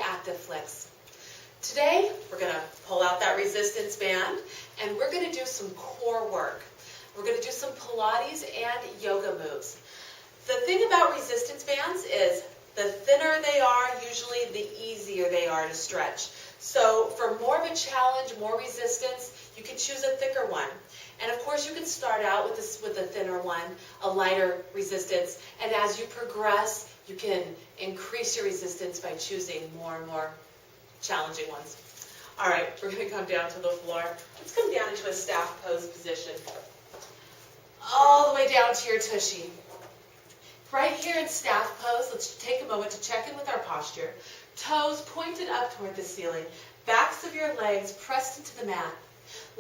Active Flicks. Today, we're going to pull out that resistance band and we're going to do some core work. We're going to do some Pilates and yoga moves. The thing about resistance bands is the thinner they are, usually the easier they are to stretch. So for more of a challenge, more resistance, you can choose a thicker one. And of course you can start out with a thinner one, a lighter resistance, and as you progress, you can increase your resistance by choosing more and more challenging ones. All right, we're going to come down to the floor. Let's come down into a staff pose position. All the way down to your tushy. Right here in staff pose, let's take a moment to check in with our posture. Toes pointed up toward the ceiling, backs of your legs pressed into the mat.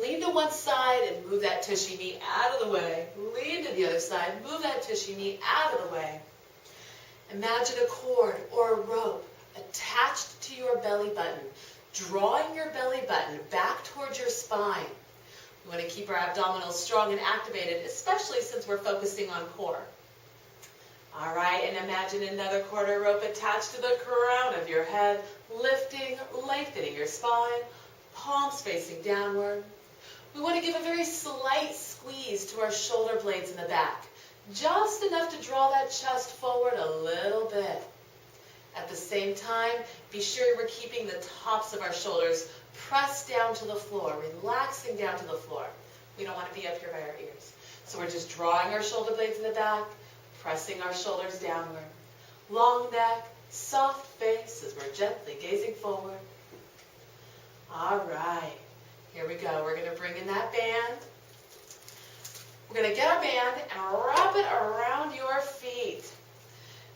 Lean to one side and move that tushy knee out of the way. Lean to the other side, move that tushy knee out of the way. Imagine a cord or a rope attached to your belly button, drawing your belly button back towards your spine. We want to keep our abdominals strong and activated, especially since we're focusing on core. All right, and imagine another cord or rope attached to the crown of your head, lifting, lengthening your spine, palms facing downward. We want to give a very slight squeeze to our shoulder blades in the back, just enough to draw that chest forward a little bit. At the same time, be sure we're keeping the tops of our shoulders pressed down to the floor, relaxing down to the floor. We don't want to be up here by our ears. So we're just drawing our shoulder blades in the back, pressing our shoulders downward. Long neck, soft face as we're gently gazing forward. All right, here we go. We're going to bring in that band. We're going to get our band and wrap it around your feet.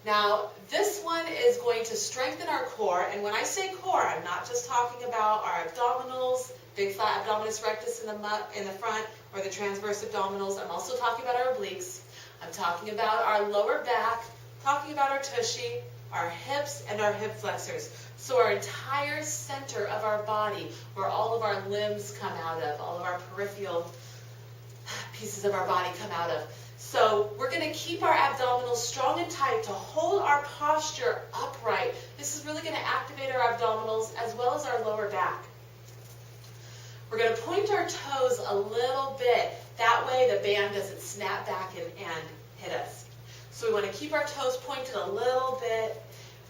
Now, this one is going to strengthen our core, and when I say core, I'm not just talking about our abdominals, big flat abdominis rectus in the front, or the transverse abdominals. I'm also talking about our obliques. I'm talking about our lower back, talking about our tushy, our hips, and our hip flexors. So our entire center of our body, where all of our limbs come out of, all of our peripheral pieces of our body come out of. So we're going to keep our abdominals strong and tight to hold our posture upright. This is really going to activate our abdominals as well as our lower back. We're going to point our toes a little bit. That way the band doesn't snap back and hit us. So we want to keep our toes pointed a little bit.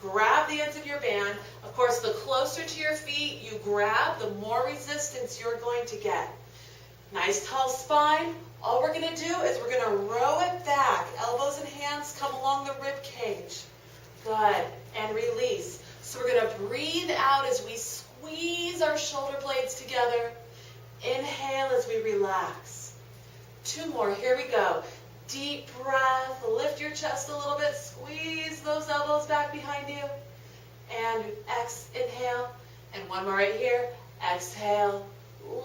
Grab the ends of your band. Of course, the closer to your feet you grab, the more resistance you're going to get. Nice tall spine. All we're going to do is we're going to row it back. Elbows and hands come along the rib cage. Good. And release. So we're going to breathe out as we squeeze our shoulder blades together. Inhale as we relax. 2 more. Here we go. Deep breath. Lift your chest a little bit. Squeeze those elbows back behind you. And inhale. And 1 more right here. Exhale.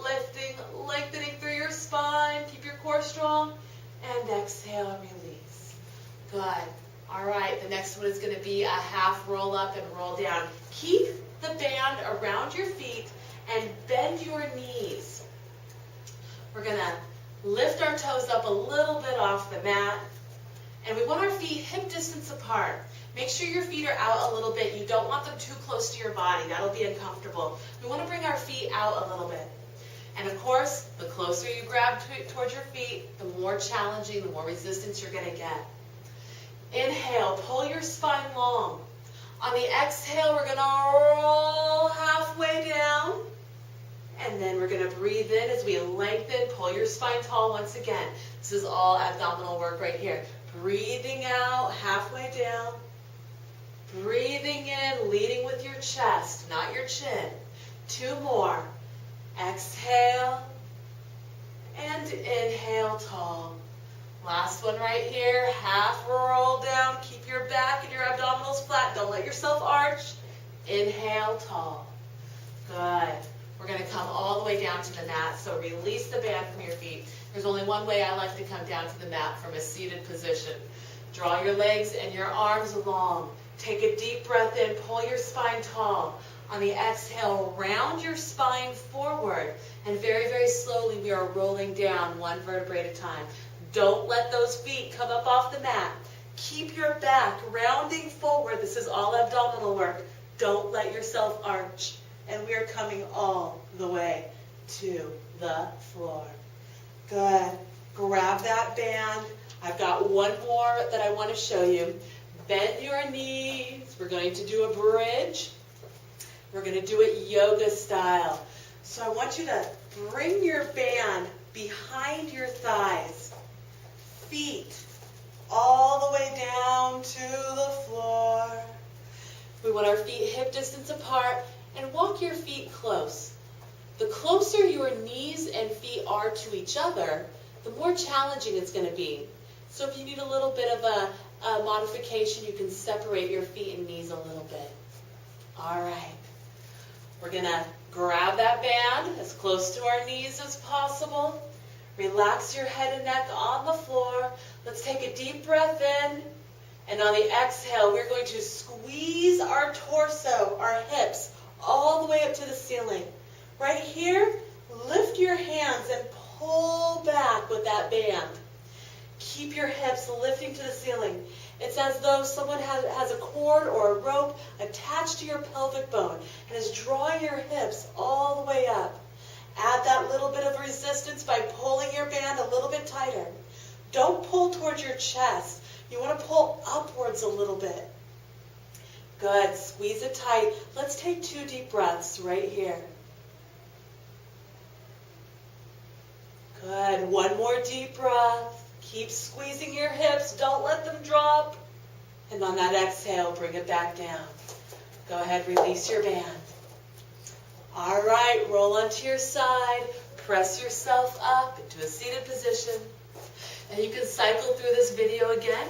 Lifting, lengthening through your spine. Keep your core strong. And exhale and release. Good. All right. The next one is going to be a half roll up and roll down. Keep the band around your feet and bend your knees. We're going to lift our toes up a little bit off the mat. And we want our feet hip distance apart. Make sure your feet are out a little bit. You don't want them too close to your body. That'll be uncomfortable. We want to bring our feet out a little bit. And of course, the closer you grab towards your feet, the more challenging, the more resistance you're going to get. Inhale, pull your spine long. On the exhale, we're going to roll halfway down. And then we're going to breathe in as we lengthen, pull your spine tall once again. This is all abdominal work right here. Breathing out, halfway down. Breathing in, leading with your chest, not your chin. 2 more. Exhale. And inhale tall. Last one right here. Half roll down. Keep your back and your abdominals flat. Don't let yourself arch. Inhale tall. Good. We're going to come all the way down to the mat, so release the band from your feet. There's only one way I like to come down to the mat, from a seated position. Draw your legs and your arms long. Take a deep breath in, pull your spine tall. On the exhale, round your spine forward, and very, very slowly we are rolling down 1 vertebrae at a time. Don't let those feet come up off the mat. Keep your back rounding forward. This is all abdominal work. Don't let yourself arch. And we are coming all the way to the floor. Good. Grab that band. I've got one more that I want to show you. Bend your knees. We're going to do a bridge. We're going to do it yoga style. So I want you to bring your band behind your thighs. Feet all the way down to the floor. We want our feet hip distance apart and walk your feet close. The closer your knees and feet are to each other, the more challenging it's going to be. So if you need a little bit of a modification, you can separate your feet and knees a little bit. All right. We're going to grab that band as close to our knees as possible. Relax your head and neck on the floor. Let's take a deep breath in. And on the exhale, we're going to squeeze our torso, our hips, all the way up to the ceiling. Right here, lift your hands and pull back with that band. Keep your hips lifting to the ceiling. It's as though someone has a cord or a rope attached to your pelvic bone and is drawing your hips all the way up. Add that little bit of resistance by pulling your band a little bit tighter. Don't pull towards your chest. You want to pull upwards a little bit. Good. Squeeze it tight. Let's take 2 deep breaths right here. Good. One more deep breath. Keep squeezing your hips. Don't let them drop. And on that exhale, bring it back down. Go ahead, release your band. All right, roll onto your side. Press yourself up into a seated position. And you can cycle through this video again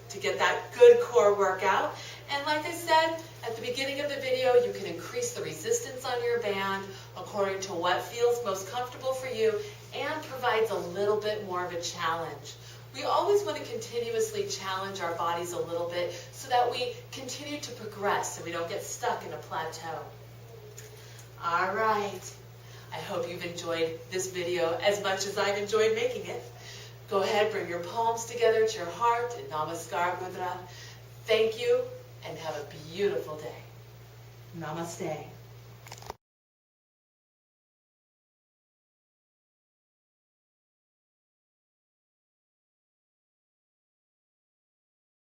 to get that good core workout. And like I said at the beginning of the video, you can increase the resistance on your band according to what feels most comfortable for you and provides a little bit more of a challenge. We always want to continuously challenge our bodies a little bit so that we continue to progress and we don't get stuck in a plateau. All right. I hope you've enjoyed this video as much as I've enjoyed making it. Go ahead, bring your palms together to your heart in Namaskar Mudra. Thank you and have a beautiful day. Namaste.